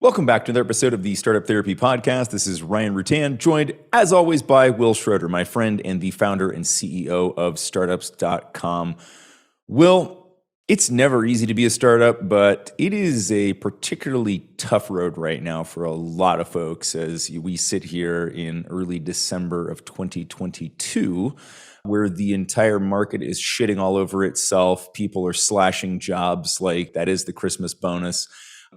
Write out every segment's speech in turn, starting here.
Welcome back to another episode of the Startup Therapy Podcast. This is Ryan Rutan, joined as always by Wil Schroter, my friend and the founder and CEO of startups.com. Wil, it's never easy to be a startup, but it is a particularly tough road right now for a lot of folks as we sit here in early December of 2022, where the entire market is shitting all over itself. People are slashing jobs like that is the Christmas bonus.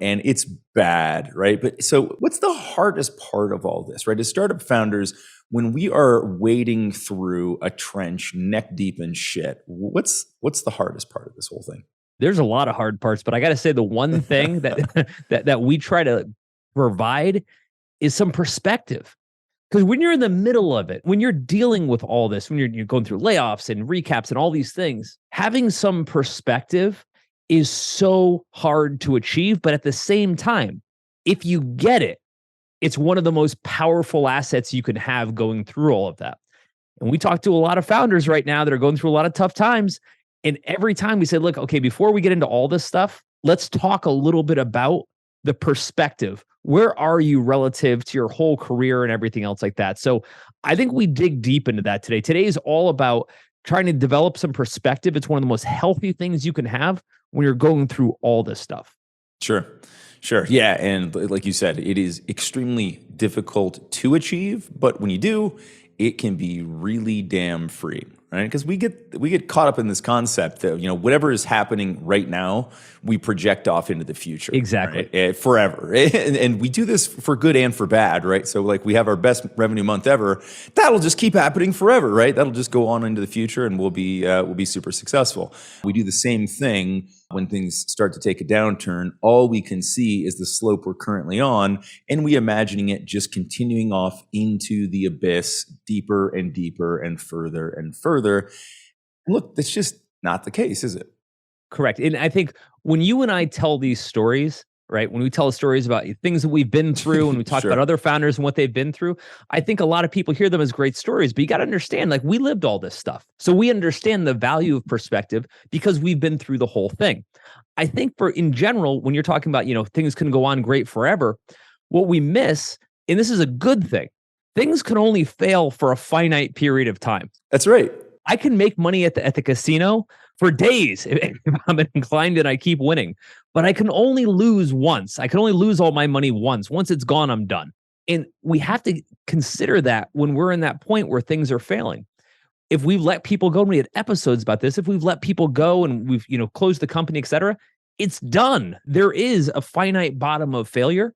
And it's bad, right? But so what's the hardest part of all this, right? As startup founders, when we are wading through a trench neck deep in shit, what's the hardest part of this whole thing? There's a lot of hard parts, but I got to say the one thing that we try to provide is some perspective. Because when you're in the middle of it, when you're dealing with all this, when you're going through layoffs and recaps and all these things, having some perspective is so hard to achieve. But at the same time, if you get it, it's one of the most powerful assets you can have going through all of that. And we talk to a lot of founders right now that are going through a lot of tough times. And every time we say, look, okay, before we get into all this stuff, let's talk a little bit about the perspective. Where are you relative to your whole career and everything else like that? So I think we dig deep into that today. Today is all about trying to develop some perspective. It's one of the most healthy things you can have when you're going through all this stuff. Sure. Yeah. And like you said, it is extremely difficult to achieve, but when you do, it can be really damn free, right? Because we get caught up in this concept that, whatever is happening right now, we project off into the future. Exactly. Right? Forever. And we do this for good and for bad, right? So like we have our best revenue month ever. That'll just keep happening forever, right? That'll just go on into the future and we'll be super successful. We do the same thing when things start to take a downturn. All we can see is the slope we're currently on, and we imagining it just continuing off into the abyss, deeper and deeper and further and further. Look, that's just not the case, is it? Correct. And I think when you and I tell these stories, right, when we tell stories about things that we've been through and we talk Sure. about other founders and what they've been through, I think a lot of people hear them as great stories, but you got to understand, like, we lived all this stuff. So we understand the value of perspective because we've been through the whole thing. I think in general, when you're talking about, things can go on great forever, what we miss, and this is a good thing, things can only fail for a finite period of time. That's right. I can make money at the casino for days if I'm inclined and I keep winning, but I can only lose once. I can only lose all my money once. Once it's gone, I'm done. And we have to consider that when we're in that point where things are failing. If we've let people go, and we had episodes about this, if we've let people go and we've, closed the company, et cetera, it's done. There is a finite bottom of failure,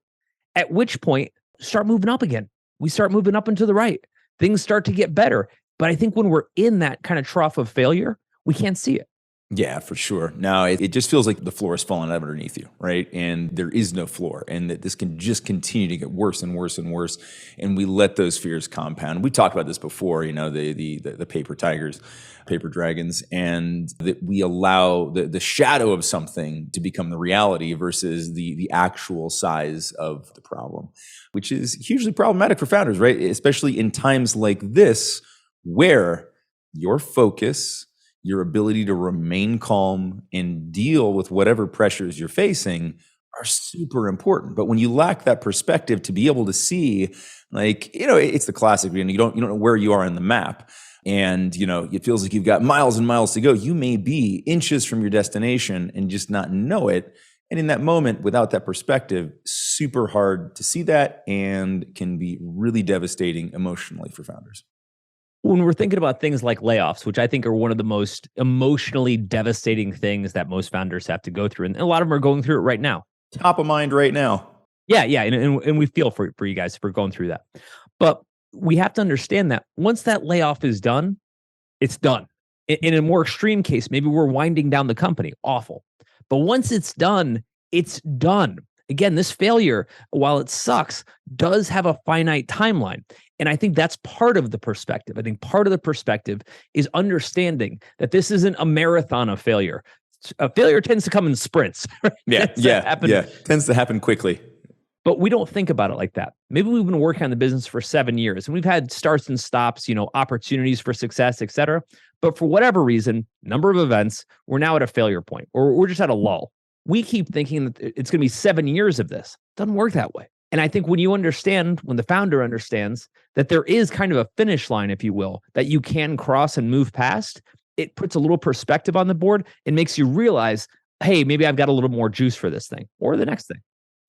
at which point start moving up again. We start moving up and to the right. Things start to get better. But I think when we're in that kind of trough of failure, we can't see it. Yeah, for sure. No, it just feels like the floor is falling out underneath you, right? And there is no floor, and that this can just continue to get worse and worse and worse. And we let those fears compound. We talked about this before, the paper tigers, paper dragons, and that we allow the shadow of something to become the reality versus the actual size of the problem, which is hugely problematic for founders, right? Especially in times like this, where your focus, your ability to remain calm and deal with whatever pressures you're facing are super important. But when you lack that perspective to be able to see, it's the classic, you don't know where you are on the map. And, it feels like you've got miles and miles to go. You may be inches from your destination and just not know it. And in that moment, without that perspective, super hard to see that and can be really devastating emotionally for founders. When we're thinking about things like layoffs, which I think are one of the most emotionally devastating things that most founders have to go through, and a lot of them are going through it right now. Top of mind right now. Yeah, and we feel for you guys for going through that. But we have to understand that once that layoff is done, it's done. In a more extreme case, maybe we're winding down the company. Awful. But once it's done, it's done. Again, this failure, while it sucks, does have a finite timeline. And I think that's part of the perspective. I think part of the perspective is understanding that this isn't a marathon of failure. A failure tends to come in sprints. Right? Tends to happen quickly. But we don't think about it like that. Maybe we've been working on the business for 7 years and we've had starts and stops, opportunities for success, et cetera. But for whatever reason, number of events, we're now at a failure point or we're just at a lull. We keep thinking that it's going to be 7 years of this. It doesn't work that way. And I think when the founder understands that there is kind of a finish line, if you will, that you can cross and move past, it puts a little perspective on the board and makes you realize, hey, maybe I've got a little more juice for this thing or the next thing.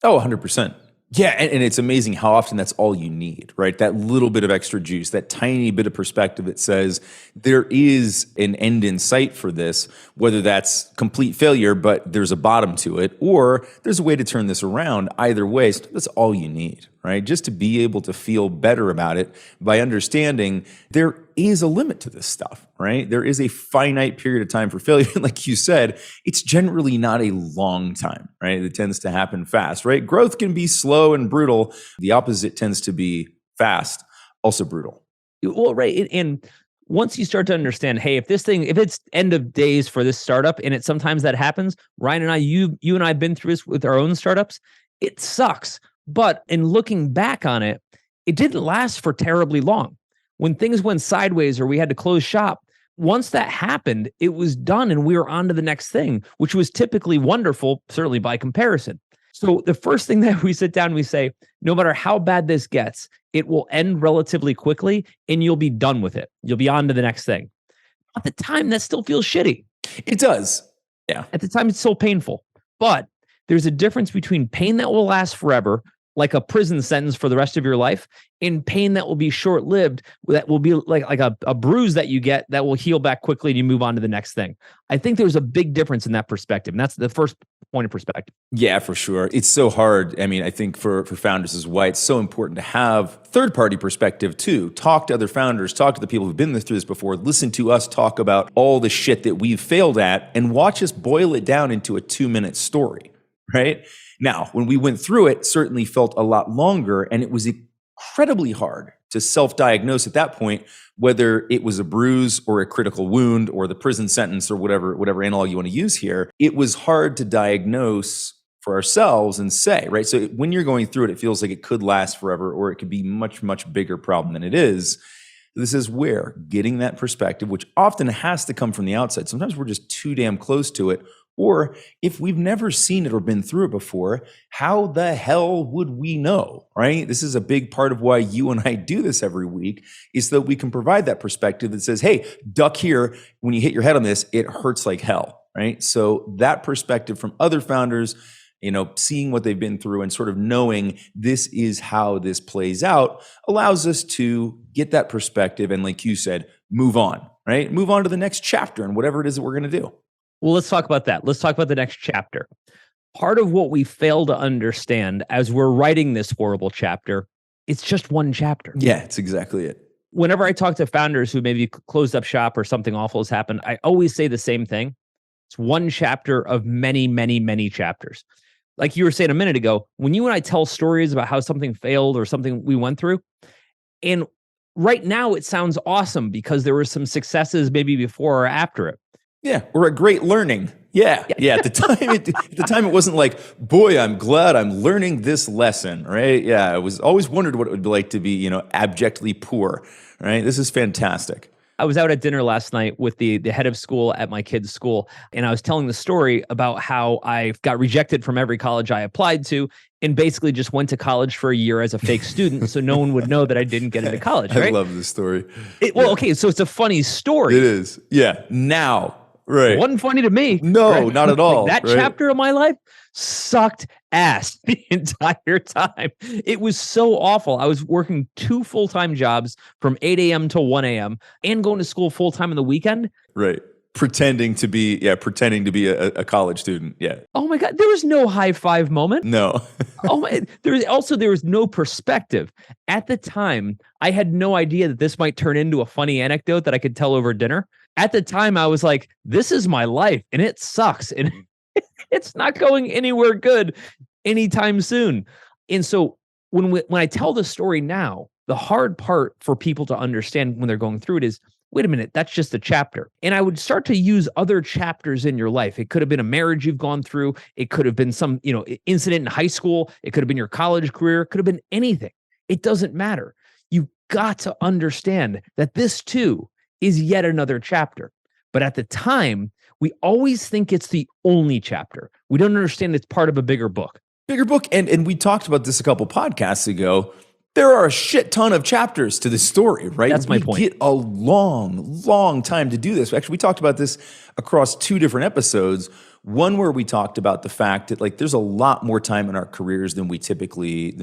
Oh, 100%. Yeah, and it's amazing how often that's all you need, right? That little bit of extra juice, that tiny bit of perspective that says there is an end in sight for this, whether that's complete failure, but there's a bottom to it, or there's a way to turn this around. Either way, so that's all you need, right? Just to be able to feel better about it by understanding there is a limit to this stuff, right? There is a finite period of time for failure. Like you said, it's generally not a long time, right? It tends to happen fast, right? Growth can be slow and brutal. The opposite tends to be fast, also brutal. Well, right. And once you start to understand, hey, if it's end of days for this startup, and it sometimes that happens, Ryan and I, you and I have been through this with our own startups, it sucks. But in looking back on it, it didn't last for terribly long. When things went sideways or we had to close shop, once that happened, it was done and we were on to the next thing, which was typically wonderful, certainly by comparison. So the first thing that we sit down, we say, no matter how bad this gets, it will end relatively quickly and you'll be done with it. You'll be on to the next thing. At the time, that still feels shitty. It does. Yeah. At the time, it's so painful. But there's a difference between pain that will last forever, like a prison sentence for the rest of your life, and pain that will be short-lived, that will be like a bruise that you get that will heal back quickly and you move on to the next thing. I think there's a big difference in that perspective. And that's the first point of perspective. Yeah, for sure. It's so hard. I mean, I think for founders is why it's so important to have third-party perspective too. Talk to other founders, talk to the people who've been through this before, listen to us talk about all the shit that we've failed at, and watch us boil it down into a 2-minute story, right? Now, when we went through it, certainly felt a lot longer, and it was incredibly hard to self-diagnose at that point, whether it was a bruise or a critical wound or the prison sentence or whatever analog you want to use here. It was hard to diagnose for ourselves and say, right? So when you're going through it, it feels like it could last forever, or it could be much, much bigger problem than it is. This is where getting that perspective, which often has to come from the outside. Sometimes we're just too damn close to it. Or if we've never seen it or been through it before, how the hell would we know, right? This is a big part of why you and I do this every week, is that we can provide that perspective that says, hey, duck here. When you hit your head on this, it hurts like hell, right? So that perspective from other founders, seeing what they've been through and sort of knowing this is how this plays out, allows us to get that perspective and, like you said, move on, right? Move on to the next chapter and whatever it is that we're going to do. Well, let's talk about that. Let's talk about the next chapter. Part of what we fail to understand as we're writing this horrible chapter, it's just one chapter. Yeah, it's exactly it. Whenever I talk to founders who maybe closed up shop or something awful has happened, I always say the same thing. It's one chapter of many, many, many chapters. Like you were saying a minute ago, when you and I tell stories about how something failed or something we went through, and right now it sounds awesome because there were some successes maybe before or after it. Yeah, or a great learning. Yeah. At the time, it wasn't like, boy, I'm glad I'm learning this lesson, right? Yeah, I was always wondered what it would be like to be, abjectly poor, right? This is fantastic. I was out at dinner last night with the head of school at my kid's school, and I was telling the story about how I got rejected from every college I applied to, and basically just went to college for a year as a fake student, so no one would know that I didn't get into college. Right? I love this story. Okay, so it's a funny story. It is. Yeah. Now. Right. It wasn't funny to me. No, right? not at all. That chapter of my life sucked ass the entire time. It was so awful. I was working 2 full-time jobs from 8 a.m. to 1 a.m. and going to school full-time on the weekend. Right. Pretending to be a college student. Yeah. Oh my God. There was no high five moment. No. There was no perspective. At the time, I had no idea that this might turn into a funny anecdote that I could tell over dinner. At the time, I was like, this is my life and it sucks. And it's not going anywhere good anytime soon. And so when I tell the story now, the hard part for people to understand when they're going through it is, wait a minute, that's just a chapter. And I would start to use other chapters in your life. It could have been a marriage you've gone through. It could have been some, incident in high school. It could have been your college career. It could have been anything. It doesn't matter. You've got to understand that this too is yet another chapter. But at the time, we always think it's the only chapter. We don't understand it's part of a bigger book. Bigger book. And we talked about this a couple podcasts ago. There are a shit ton of chapters to this story, right? That's my point. We get a long time to do this. Actually, we talked about this across 2 different episodes. One where we talked about the fact that like there's a lot more time in our careers than we typically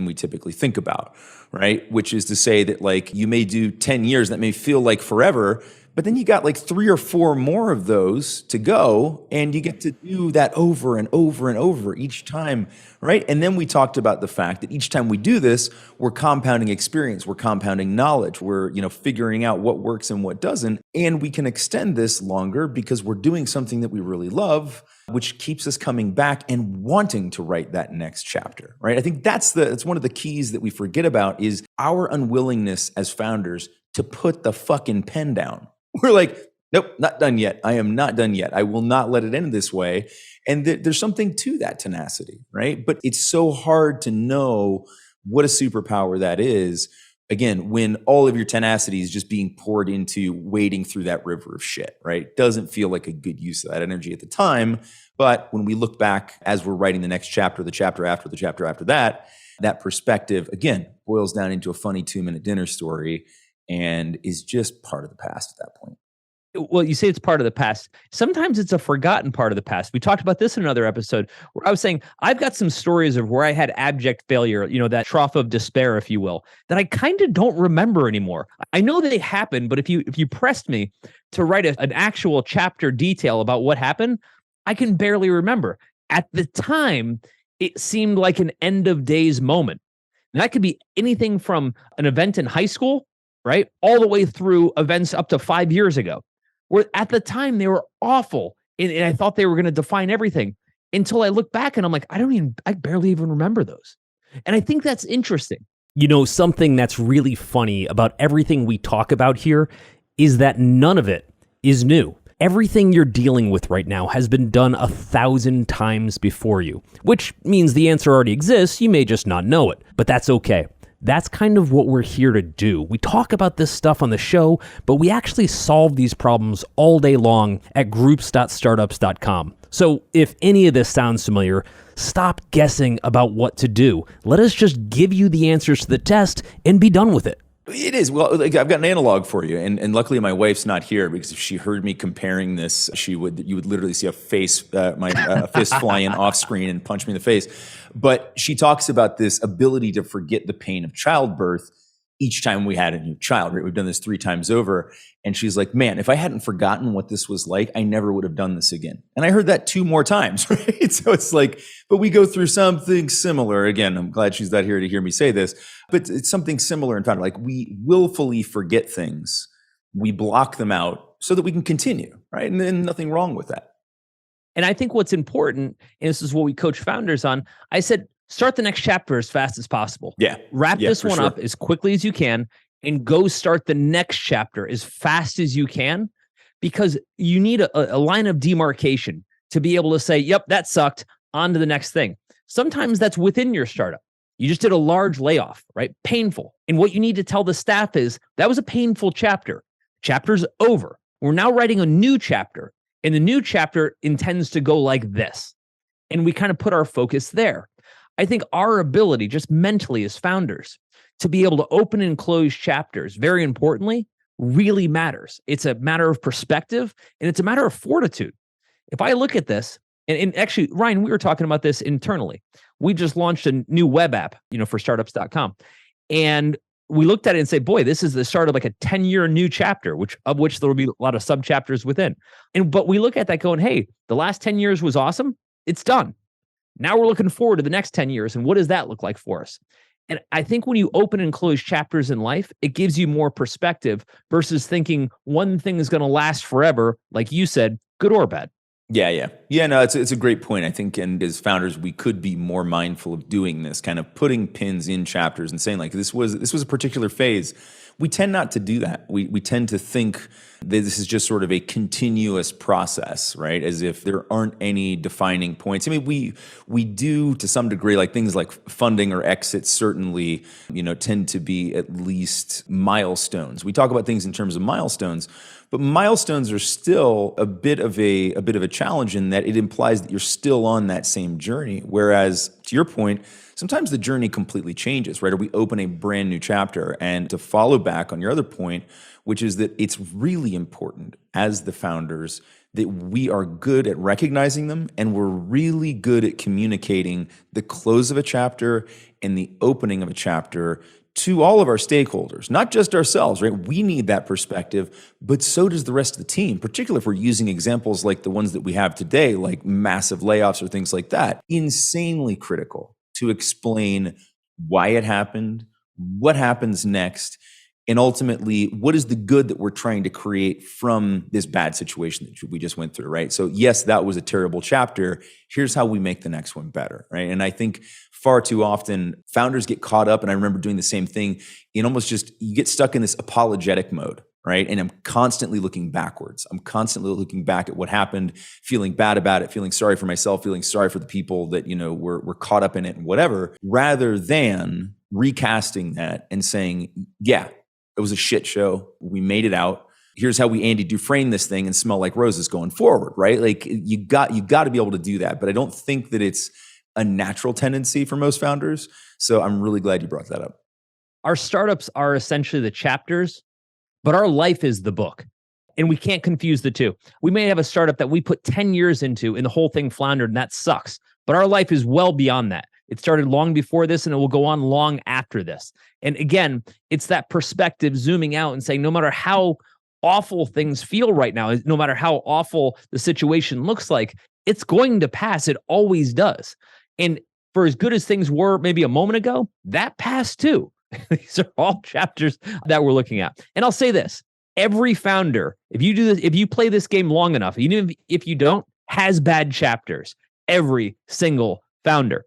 think about, right? Which is to say that like you may do 10 years that may feel like forever, but then you got like 3 or 4 more of those to go, and you get to do that over and over and over each time, right? And then we talked about the fact that each time we do this, we're compounding experience, we're compounding knowledge, we're, figuring out what works and what doesn't, and we can extend this longer because we're doing something that we really love, which keeps us coming back and wanting to write that next chapter, right? I think that's one of the keys that we forget about is our unwillingness as founders to put the fucking pen down. We're like, nope, not done yet. I am not done yet. I will not let it end this way. And there's something to that tenacity, right? But it's so hard to know what a superpower that is, again, when all of your tenacity is just being poured into wading through that river of shit, right? It doesn't feel like a good use of that energy at the time. But when we look back as we're writing the next chapter, the chapter after the chapter after that, that perspective, again, boils down into a funny 2-minute dinner story and is just part of the past at that point. Well, you say it's part of the past. Sometimes it's a forgotten part of the past. We talked about this in another episode where I was saying, I've got some stories of where I had abject failure, that trough of despair, if you will, that I kind of don't remember anymore. I know they happened, but if you pressed me to write an actual chapter detail about what happened, I can barely remember. At the time, it seemed like an end of days moment. And that could be anything from an event in high school, right, all the way through events up to 5 years ago. Where at the time they were awful, and I thought they were going to define everything until I look back and I'm like, I barely even remember those. And I think that's interesting. Something that's really funny about everything we talk about here is that none of it is new. Everything you're dealing with right now has been done 1,000 times before you, which means the answer already exists. You may just not know it, but that's okay. That's kind of what we're here to do. We talk about this stuff on the show, but we actually solve these problems all day long at groups.startups.com. So if any of this sounds familiar, stop guessing about what to do. Let us just give you the answers to the test and be done with it. It is. Well, I've got an analog for you. And luckily my wife's not here because if she heard me comparing this, you would literally see a fist fly in off screen and punch me in the face. But she talks about this ability to forget the pain of childbirth each time we had a new child, right? We've done this 3 times over. And she's like, man, if I hadn't forgotten what this was like, I never would have done this again. And I heard that 2 more times, right? So it's like, but we go through something similar. Again, I'm glad she's not here to hear me say this, but it's something similar in fact. Like we willfully forget things. We block them out so that we can continue, right? And then nothing wrong with that. And I think what's important, and this is what we coach founders on, I said, start the next chapter as fast as possible. Yeah. Wrap this one up as quickly as you can and go start the next chapter as fast as you can, because you need a line of demarcation to be able to say, yep, that sucked, on to the next thing. Sometimes that's within your startup. You just did a large layoff, right? Painful. And what you need to tell the staff is that was a painful chapter. Chapter's over. We're now writing a new chapter, and the new chapter intends to go like this. And we kind of put our focus there. I think our ability, just mentally as founders, to be able to open and close chapters, very importantly, really matters. It's a matter of perspective, and it's a matter of fortitude. If I look at this, and actually, Ryan, we were talking about this internally. We just launched a new web app, for startups.com. And we looked at it and say, boy, this is the start of like a 10-year new chapter, of which there will be a lot of sub-chapters within. But we look at that going, hey, the last 10 years was awesome. It's done. Now we're looking forward to the next 10 years. And what does that look like for us? And I think when you open and close chapters in life, it gives you more perspective versus thinking one thing is going to last forever, like you said, good or bad. Yeah. No, it's a great point. I think, and as founders, we could be more mindful of doing this, kind of putting pins in chapters and saying like, this was a particular phase. We tend not to do that. We tend to think that this is just sort of a continuous process, right? As if there aren't any defining points. I mean, we do to some degree, like things like funding or exits certainly, tend to be at least milestones. We talk about things in terms of milestones, But milestones are still a bit of a challenge in that it implies that you're still on that same journey. Whereas, to your point, sometimes the journey completely changes, right? Or we open a brand new chapter. And to follow back on your other point, which is that it's really important as the founders that we are good at recognizing them, and we're really good at communicating the close of a chapter and the opening of a chapter to all of our stakeholders, not just ourselves, right? We need that perspective, but so does the rest of the team, particularly if we're using examples like the ones that we have today, like massive layoffs or things like that. Insanely critical to explain why it happened, what happens next, and ultimately, what is the good that we're trying to create from this bad situation that we just went through, right? So yes, that was a terrible chapter. Here's how we make the next one better, right? And I think far too often, founders get caught up, and I remember doing the same thing, in almost just, you get stuck in this apologetic mode, right? And I'm constantly looking backwards. I'm constantly looking back at what happened, feeling bad about it, feeling sorry for myself, feeling sorry for the people that, were caught up in it and whatever, rather than recasting that and saying, yeah, it was a shit show. We made it out. Here's how we Andy Dufresne this thing and smell like roses going forward, right? Like you got to be able to do that. But I don't think that it's a natural tendency for most founders. So I'm really glad you brought that up. Our startups are essentially the chapters, but our life is the book. And we can't confuse the two. We may have a startup that we put 10 years into and the whole thing floundered, and that sucks. But our life is well beyond that. It started long before this, and it will go on long after this. And again, it's that perspective, zooming out and saying, no matter how awful things feel right now, no matter how awful the situation looks like, it's going to pass. It always does. And for as good as things were maybe a moment ago, that passed too. These are all chapters that we're looking at. And I'll say this, every founder, if you do this, if you play this game long enough, even if you don't, has bad chapters. Every single founder.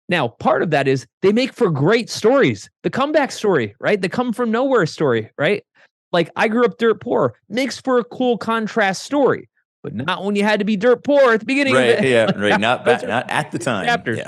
Now, part of that is they make for great stories. The comeback story, right? The come from nowhere story, right? Like I grew up dirt poor, makes for a cool contrast story, but not when you had to be dirt poor at the beginning. Right, of it. yeah, right. Not at the time. Chapters.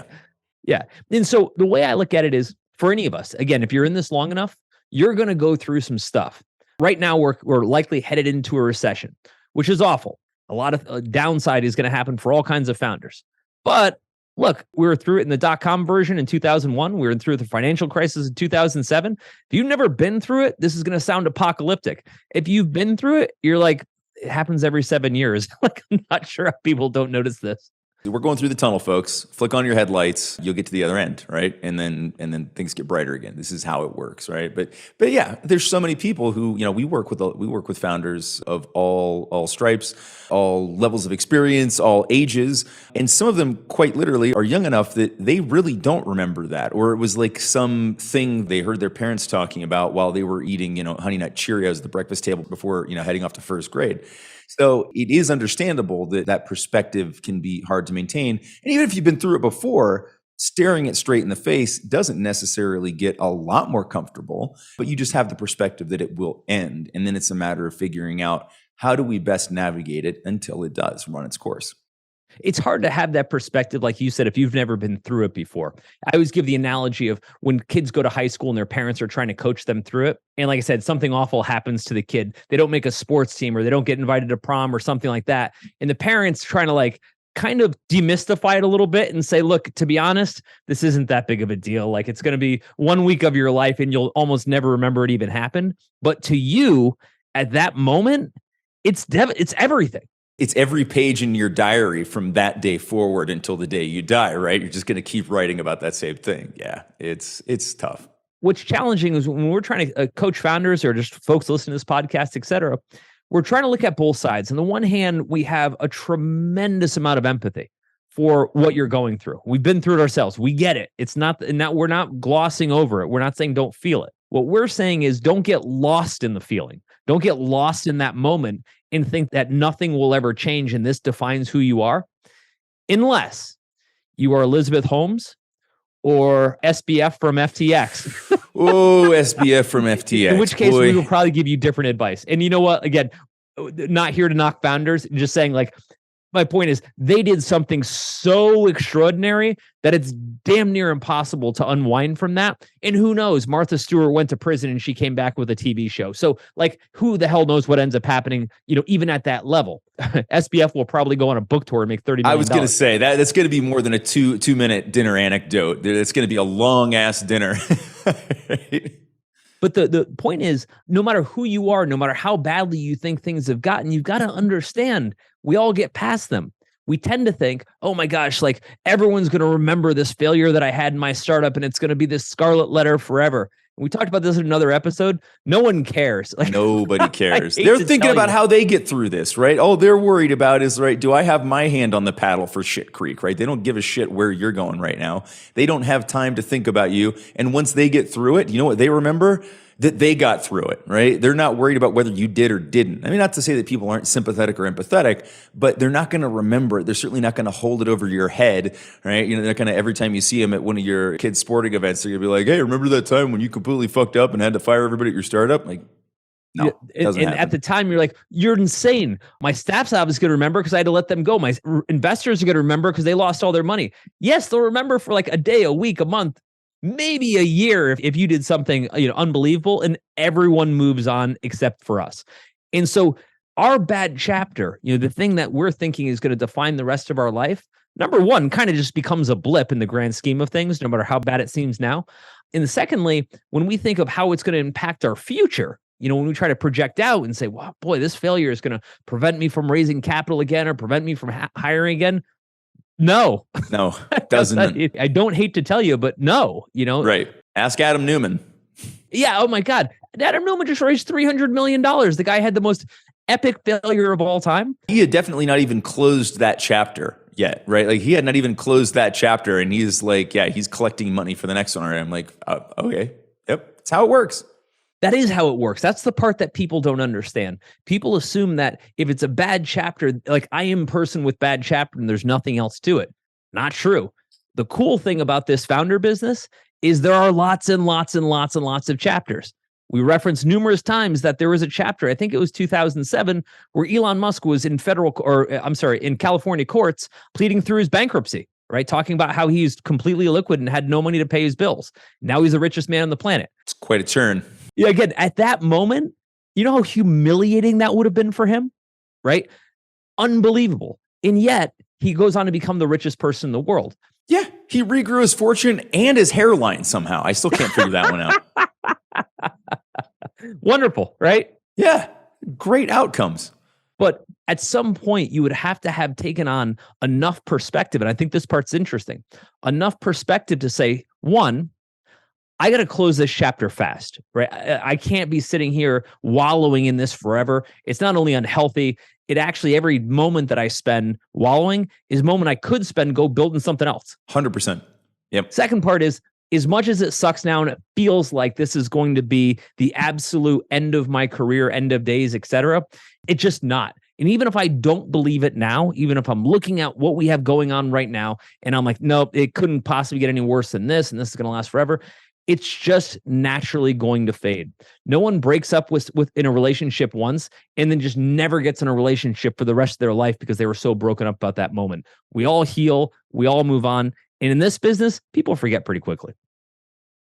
Yeah. And so the way I look at it is, for any of us, again, if you're in this long enough, you're going to go through some stuff. Right now, we're likely headed into a recession, which is awful. A lot of downside is going to happen for all kinds of founders. But look, we were through it in the dot-com version in 2001. We were through the financial crisis in 2007. If you've never been through it, this is going to sound apocalyptic. If you've been through it, you're like, it happens every 7 years. Like, I'm not sure how people don't notice this. We're going through the tunnel, folks. Flick on your headlights, you'll get to the other end, right? And then things get brighter again. This is how it works, right? But yeah, there's so many people who, we work with founders of all stripes, all levels of experience, all ages, and some of them quite literally are young enough that they really don't remember that, or it was like something they heard their parents talking about while they were eating, Honey Nut Cheerios at the breakfast table before, heading off to first grade. So it is understandable that perspective can be hard to maintain. And even if you've been through it before, staring it straight in the face doesn't necessarily get a lot more comfortable, but you just have the perspective that it will end. And then it's a matter of figuring out, how do we best navigate it until it does run its course? It's hard to have that perspective, like you said, if you've never been through it before. I always give the analogy of when kids go to high school and their parents are trying to coach them through it. And like I said, something awful happens to the kid. They don't make a sports team, or they don't get invited to prom or something like that. And the parents trying to kind of demystify it a little bit and say, look, to be honest, this isn't that big of a deal. Like, it's going to be 1 week of your life and you'll almost never remember it even happened. But to you at that moment, it's everything. It's every page in your diary from that day forward until the day you die, right? You're just going to keep writing about that same thing. Yeah, it's tough. What's challenging is when we're trying to coach founders or just folks listening to this podcast, et cetera, we're trying to look at both sides. On the one hand, we have a tremendous amount of empathy for what you're going through. We've been through it ourselves. We get it. It's not, we're not glossing over it. We're not saying don't feel it. What we're saying is don't get lost in the feeling. Don't get lost in that moment and think that nothing will ever change and this defines who you are, unless you are Elizabeth Holmes or SBF from FTX. Oh, SBF from FTX. In which case, we will probably give you different advice. And you know what? Again, not here to knock founders, just saying, My point is they did something so extraordinary that it's damn near impossible to unwind from that. And who knows? Martha Stewart went to prison and she came back with a TV show. So like, who the hell knows what ends up happening, even at that level. SBF will probably go on a book tour and make $30 million. I was going to say that's going to be more than a two-minute dinner anecdote. It's going to be a long-ass dinner. Right? But the point is, no matter who you are, no matter how badly you think things have gotten, you've got to understand we all get past them. We tend to think, oh my gosh, like everyone's going to remember this failure that I had in my startup and it's going to be this scarlet letter forever. And we talked about this in another episode. No one cares. Like, nobody cares. They're thinking about how they get through this, right? All they're worried about is, right, do I have my hand on the paddle for shit creek, right? They don't give a shit where you're going right now. They don't have time to think about you. And once they get through it, you know what they remember? That they got through it, right? They're not worried about whether you did or didn't. I mean, not to say that people aren't sympathetic or empathetic, but they're not going to remember it. They're certainly not going to hold it over your head, right? They're not going to, every time you see them at one of your kids' sporting events, they're going to be like, hey, remember that time when you completely fucked up and had to fire everybody at your startup? Like, no, it doesn't happen. At the time, you're like, you're insane. My staff's obviously going to remember because I had to let them go. My investors are going to remember because they lost all their money. Yes, they'll remember for like a day, a week, a month, maybe a year if you did something unbelievable, and everyone moves on except for us. And so our bad chapter, the thing that we're thinking is going to define the rest of our life, number one, kind of just becomes a blip in the grand scheme of things, no matter how bad it seems now. And secondly, when we think of how it's going to impact our future, when we try to project out and say, wow, boy, this failure is going to prevent me from raising capital again or prevent me from hiring again. No, doesn't. I don't hate to tell you, but no, Right. Ask Adam Newman. Yeah. Oh my God. Adam Newman just raised $300 million. The guy had the most epic failure of all time. He had definitely not even closed that chapter yet, right? Like he had not even closed that chapter and he's like, yeah, he's collecting money for the next one. And I'm like, okay. Yep. That's how it works. That is how it works. That's the part that people don't understand. People assume that if it's a bad chapter, like I am a person with bad chapter and there's nothing else to it. Not true. The cool thing about this founder business is there are lots and lots and lots and lots of chapters. We referenced numerous times that there was a chapter, I think it was 2007, where Elon Musk was in in California courts pleading through his bankruptcy, right? Talking about how he's completely illiquid and had no money to pay his bills. Now he's the richest man on the planet. It's quite a turn. Yeah, again, at that moment, you know how humiliating that would have been for him, right? Unbelievable. And yet, he goes on to become the richest person in the world. Yeah, he regrew his fortune and his hairline somehow. I still can't figure that one out. Wonderful, right? Yeah, great outcomes. But at some point, you would have to have taken on enough perspective, and I think this part's interesting, enough perspective to say, one, I got to close this chapter fast, right? I can't be sitting here wallowing in this forever. It's not only unhealthy, it actually, every moment that I spend wallowing is a moment I could spend go building something else. 100%. Yep. Second part is, as much as it sucks now and it feels like this is going to be the absolute end of my career, end of days, etc., it's just not. And even if I don't believe it now, even if I'm looking at what we have going on right now, and I'm like, nope, it couldn't possibly get any worse than this, and this is going to last forever, it's just naturally going to fade. No one breaks up with in a relationship once and then just never gets in a relationship for the rest of their life because they were so broken up about that moment. We all heal, we all move on. And in this business, people forget pretty quickly.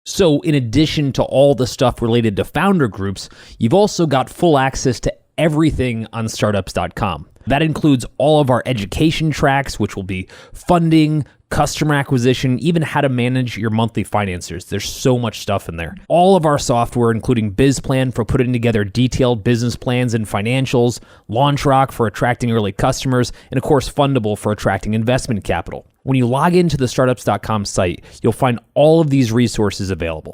So in addition to all the stuff related to founder groups, you've also got full access to everything on startups.com. That includes all of our education tracks, which will be funding, customer acquisition, even how to manage your monthly financiers. There's so much stuff in there. All of our software, including BizPlan for putting together detailed business plans and financials, LaunchRock for attracting early customers, and of course, Fundable for attracting investment capital. When you log into the startups.com site, you'll find all of these resources available.